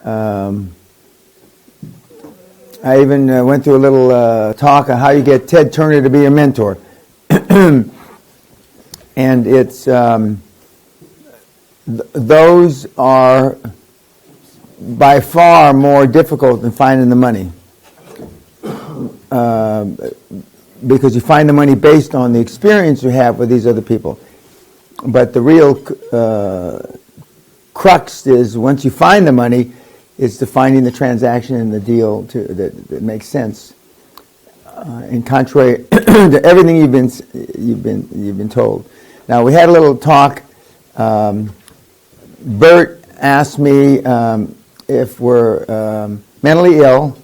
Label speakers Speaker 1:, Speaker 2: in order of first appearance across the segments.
Speaker 1: I even went through a little talk on how you get Ted Turner to be your mentor. And it's those are by far more difficult than finding the money, because you find the money based on the experience you have with these other people. But the real crux is, once you find the money, is to finding the transaction and the deal that makes sense. In contrary to everything you've been told. Now, we had a little talk. Bert asked me if we're mentally ill.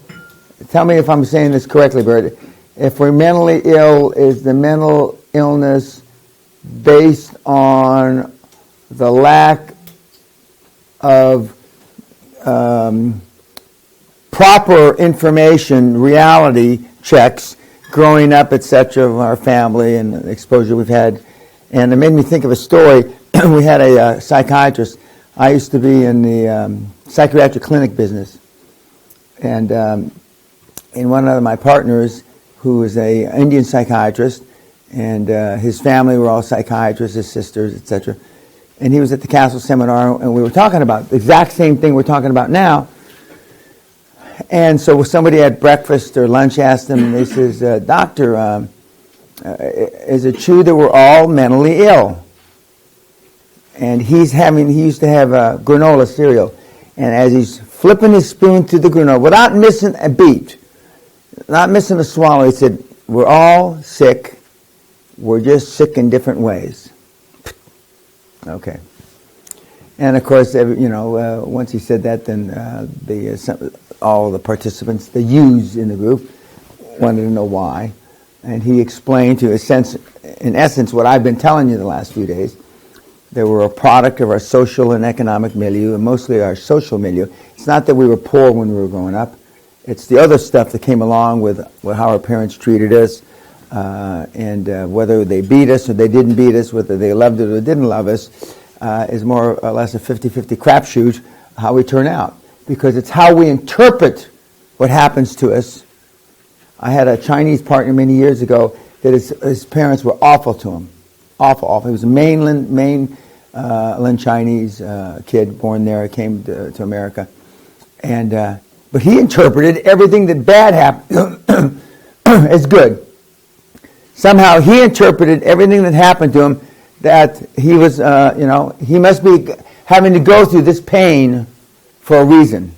Speaker 1: Tell me if I'm saying this correctly, Bert. If we're mentally ill, is the mental illness based on the lack of proper information, reality checks, growing up, etc., of our family and the exposure we've had? And it made me think of a story. We had a psychiatrist. I used to be in the psychiatric clinic business. And one of my partners, who was an Indian psychiatrist, and his family were all psychiatrists, his sisters, etc. And he was at the Castle seminar, and we were talking about the exact same thing we're talking about now. And so somebody at breakfast or lunch asked him, and they says, Doctor, is it true that we're all mentally ill? And he used to have granola cereal. And as he's flipping his spoon through the granola, without missing a beat, not missing a swallow, he said, we're all sick. We're just sick in different ways. Okay. And of course, once he said that, then all the participants, the U's in the group, wanted to know why. And he explained in essence, what I've been telling you the last few days. They were a product of our social and economic milieu, and mostly our social milieu. It's not that we were poor when we were growing up. It's the other stuff that came along with how our parents treated us, and whether they beat us or they didn't beat us, whether they loved us or didn't love us, is more or less a 50-50 crapshoot how we turn out. Because it's how we interpret what happens to us. I had a Chinese partner many years ago that his parents were awful to him. Awful. He was a mainland Chinese kid, born there, came to America. But he interpreted everything that bad happened as good. Somehow he interpreted everything that happened to him that he was, he must be having to go through this pain for a reason.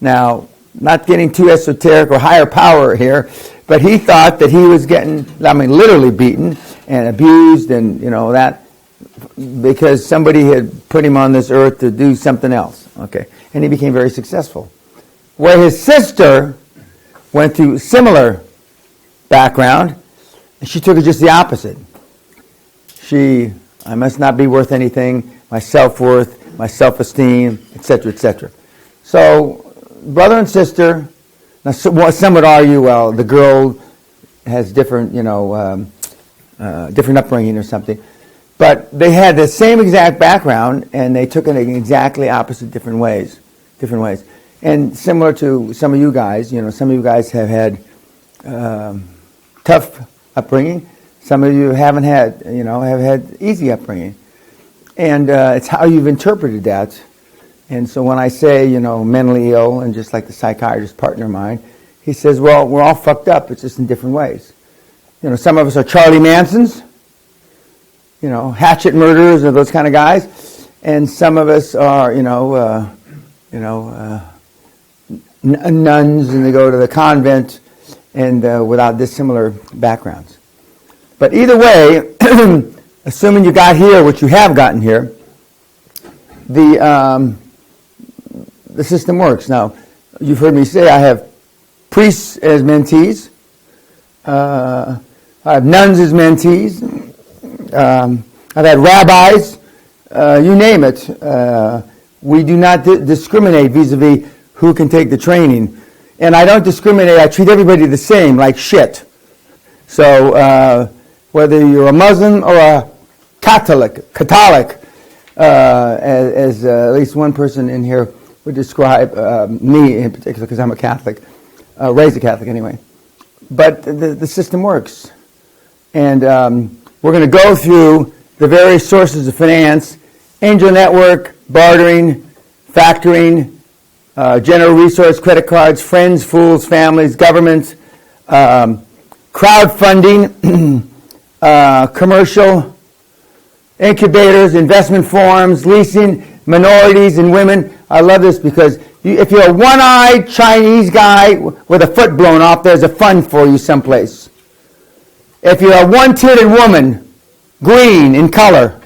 Speaker 1: Now, not getting too esoteric or higher power here, but he thought that he was getting, literally beaten and abused and, that because somebody had put him on this earth to do something else. Okay. And he became very successful. Where his sister went through similar background, and she took it just the opposite. I must not be worth anything, my self-worth, my self-esteem, etc., etc. So, brother and sister, now some would argue, well, the girl has different, different upbringing or something. But they had the same exact background, and they took it in exactly opposite different ways. And similar to some of you guys, some of you guys have had tough upbringing. Some of you haven't had, have had easy upbringing. And it's how you've interpreted that. And so when I say, mentally ill, and just like the psychiatrist partner of mine, he says, well, we're all fucked up. It's just in different ways. Some of us are Charlie Mansons, hatchet murderers or those kind of guys. And some of us are, nuns, and they go to the convent and without dissimilar backgrounds. But either way, assuming you got here, which you have gotten here, the system works. Now, you've heard me say I have priests as mentees. I have nuns as mentees. I've had rabbis. You name it. We do not discriminate vis-a-vis who can take the training. And I don't discriminate. I treat everybody the same, like shit. So whether you're a Muslim or a Catholic, as at least one person in here would describe me in particular, because I'm a Catholic, raised a Catholic anyway. But the system works. And we're going to go through the various sources of finance: angel network, bartering, factoring, general resource, credit cards, friends, fools, families, government, crowdfunding, commercial, incubators, investment forums, leasing, minorities and women. I love this because if you're a one-eyed Chinese guy with a foot blown off, there's a fund for you someplace. If you're a one-titted woman, green in color,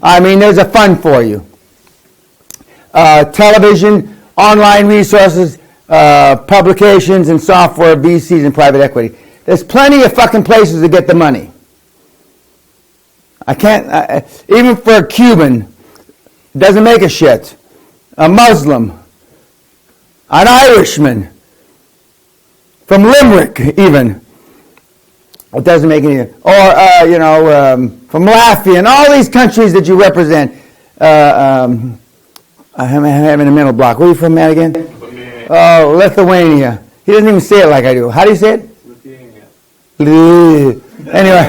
Speaker 1: there's a fund for you. Television, online resources, publications and software, VCs and private equity. There's plenty of fucking places to get the money. I can't, even for a Cuban, doesn't make a shit. A Muslim, an Irishman, from Limerick even. It doesn't make any, or, from Latvia and all these countries that you represent. I'm having a mental block. Where are you from, Matt, again? Oh, Lithuania. He doesn't even say it like I do. How do you say it? Lithuania. Anyway,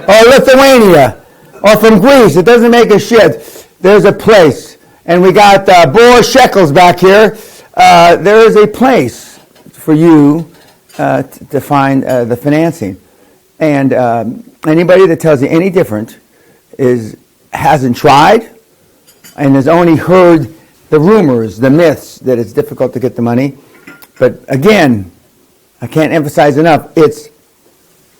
Speaker 1: or Lithuania, or from Greece. It doesn't make a shit. There's a place. And we got Boris Shekels back here. There is a place for you to find the financing. And anybody that tells you any different hasn't tried and has only heard the rumors, the myths, that it's difficult to get the money. But again, I can't emphasize enough, it's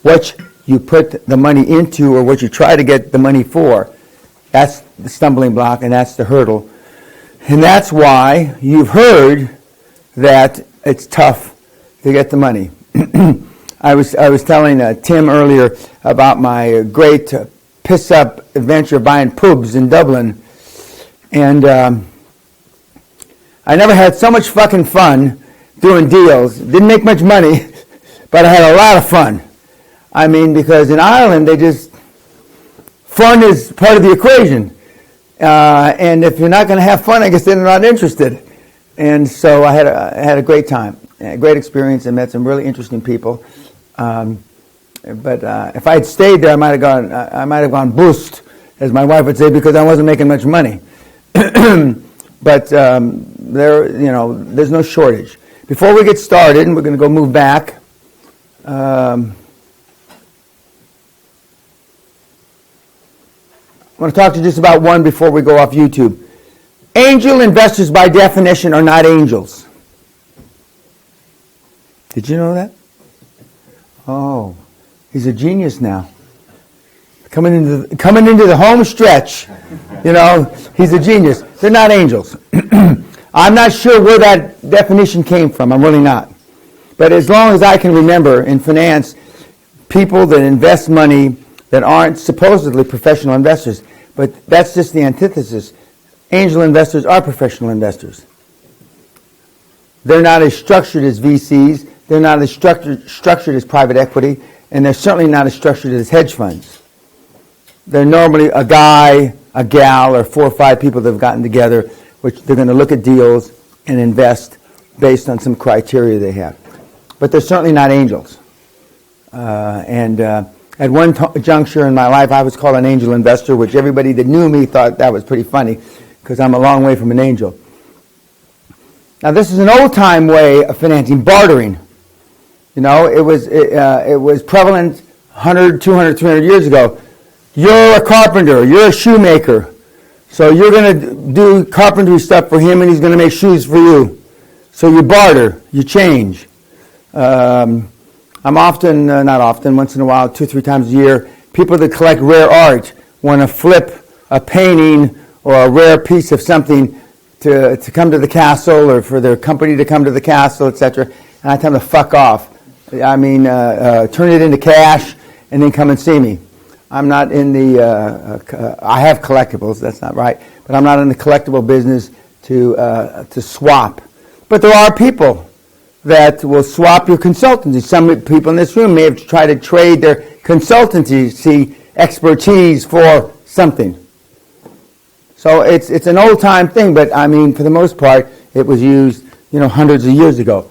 Speaker 1: what you put the money into or what you try to get the money for. That's the stumbling block and that's the hurdle. And that's why you've heard that it's tough to get the money. I was telling Tim earlier about my great piss-up adventure of buying pubs in Dublin. And I never had so much fucking fun doing deals. Didn't make much money, but I had a lot of fun. Because in Ireland, fun is part of the equation. And if you're not going to have fun, I guess they're not interested. And so I had a great time, a great experience, and met some really interesting people. But if I had stayed there, I might have gone boost, as my wife would say, because I wasn't making much money. But there's no shortage. Before we get started, and we're going to go move back. I want to talk to you just about one before we go off YouTube. Angel investors, by definition, are not angels. Did you know that? Oh, he's a genius now. Coming into the home stretch, he's a genius. They're not angels. I'm not sure where that definition came from. I'm really not. But as long as I can remember in finance, people that invest money that aren't supposedly professional investors, but that's just the antithesis. Angel investors are professional investors. They're not as structured as VCs. They're not as structured as private equity, and they're certainly not as structured as hedge funds. They're normally a guy, a gal, or 4 or 5 people that have gotten together, which they're going to look at deals and invest based on some criteria they have. But they're certainly not angels. At one juncture in my life, I was called an angel investor, which everybody that knew me thought that was pretty funny, because I'm a long way from an angel. Now, this is an old-time way of financing, bartering. It was prevalent 100, 200, 300 years ago. You're a carpenter, you're a shoemaker, so you're going to do carpentry stuff for him, and he's going to make shoes for you. So you barter, you change. I'm often, not often, once in a while, 2 or 3 times a year, people that collect rare art want to flip a painting or a rare piece of something to come to the castle or for their company to come to the castle, etc. And I tell them to fuck off. Turn it into cash and then come and see me. I'm not in the, I have collectibles, that's not right, but I'm not in the collectible business to swap. But there are people that will swap your consultancy. Some people in this room may have tried to trade their consultancy expertise for something. So it's an old-time thing, but I mean, for the most part, it was used, hundreds of years ago.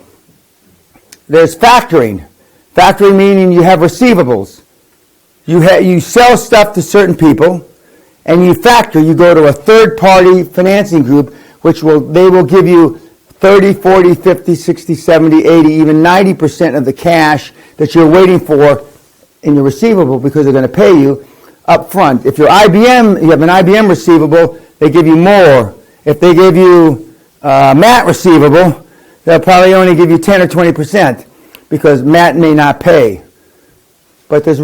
Speaker 1: There's factoring. Factoring meaning you have receivables. You sell stuff to certain people, and you factor. You go to a third-party financing group, they will give you 30, 40, 50, 60, 70, 80, even 90% of the cash that you're waiting for in your receivable because they're going to pay you up front. If you're IBM, you have an IBM receivable, they give you more. If they give you Matt receivable, they'll probably only give you 10 or 20% because Matt may not pay. But there's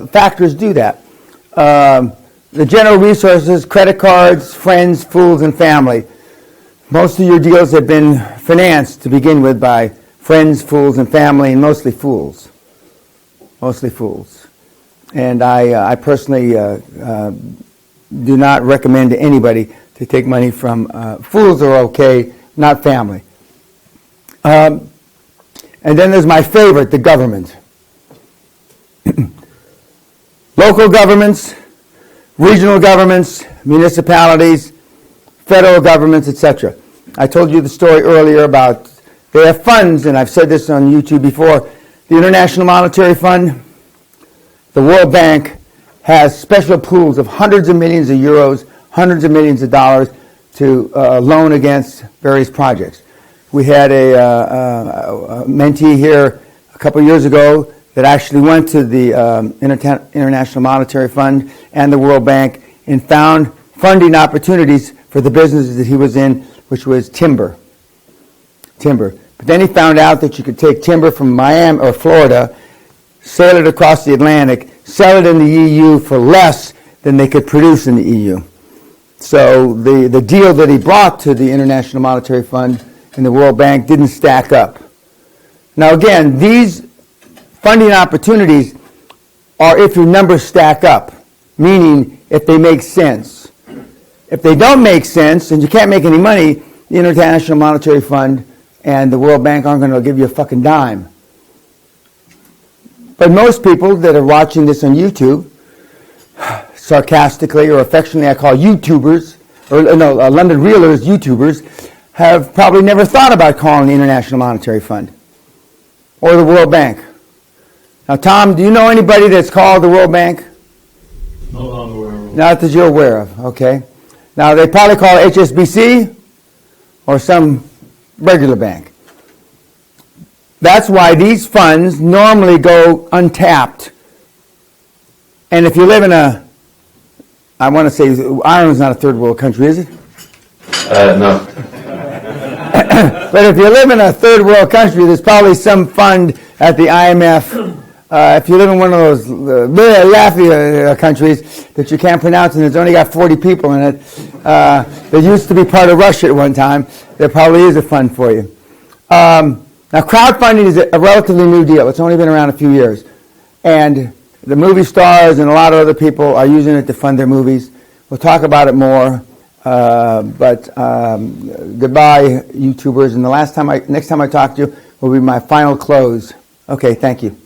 Speaker 1: factors do that. The general resources, credit cards, friends, fools, and family. Most of your deals have been financed to begin with by friends, fools, and family, and mostly fools. Mostly fools. And I personally do not recommend to anybody to take money from fools are okay, not family. And then there's my favorite, the government. Local governments, regional governments, municipalities, federal governments, etc. I told you the story earlier about they have funds, and I've said this on YouTube before. The International Monetary Fund, the World Bank, has special pools of hundreds of millions of euros, hundreds of millions of dollars to loan against various projects. We had a mentee here a couple of years ago that actually went to the International Monetary Fund and the World Bank and found funding opportunities for the businesses that he was in, which was timber. But then he found out that you could take timber from Miami or Florida, sail it across the Atlantic, sell it in the EU for less than they could produce in the EU. So the deal that he brought to the International Monetary Fund and the World Bank didn't stack up. Now again, these funding opportunities are if your numbers stack up, meaning if they make sense. If they don't make sense and you can't make any money, the International Monetary Fund and the World Bank aren't going to give you a fucking dime. But most people that are watching this on YouTube, sarcastically or affectionately I call YouTubers, London Realers YouTubers, have probably never thought about calling the International Monetary Fund or the World Bank. Now, Tom, do you know anybody that's called the World Bank?
Speaker 2: No, I'm aware of.
Speaker 1: Not that you're aware of, okay. Now, they probably call it HSBC or some regular bank. That's why these funds normally go untapped. And if you live in I want to say, Ireland's not a third world country, is it?
Speaker 2: No.
Speaker 1: But if you live in a third world country, there's probably some fund at the IMF. If you live in one of those Latvia countries that you can't pronounce and it's only got 40 people in it, that used to be part of Russia at one time, there probably is a fund for you. Now, crowdfunding is a relatively new deal. It's only been around a few years. And the movie stars and a lot of other people are using it to fund their movies. We'll talk about it more. But goodbye, YouTubers. And next time I talk to you will be my final close. Okay, thank you.